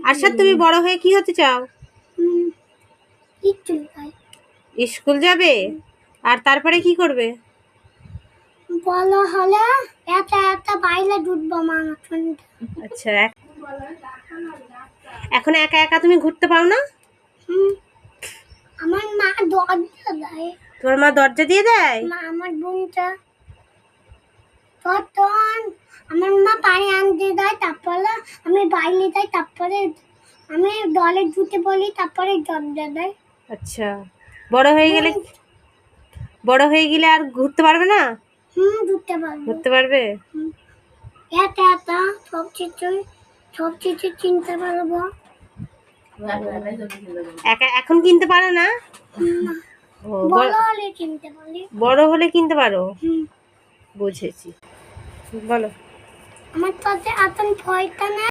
আচ্ছা, তুমি বড় হয়ে কি হতে চাও? স্কুল যাবে? আর তারপরে কি করবে? বড় হলে একটা বাইরে ঢুকবো মামা। আচ্ছা, এখন একা একা তুমি ঘুরতে পারো না? আমার মা দরজা দেয়। তোমার মা দরজা দিয়ে দেয়? আমার বোনটা তখন আমার মা পানি আনতে দেয়, তারপরে আমি বাইরে যাই, তারপরে আমি দলে ঢুকে বলি, তারপরে দরজা দেয়। আচ্ছা, বড় হয়ে গেলে আর ঘুরতে পারবে না? ঘুরতে পারবে। এটা সব কিছু চিনতে পারবো। এখন কিনতে পারো না? বড় হলে কিনতে পারি। বড় হলে কিনতে পারো। বুঝেছি, বলো। আমার কাছে এখন ভয়টা না।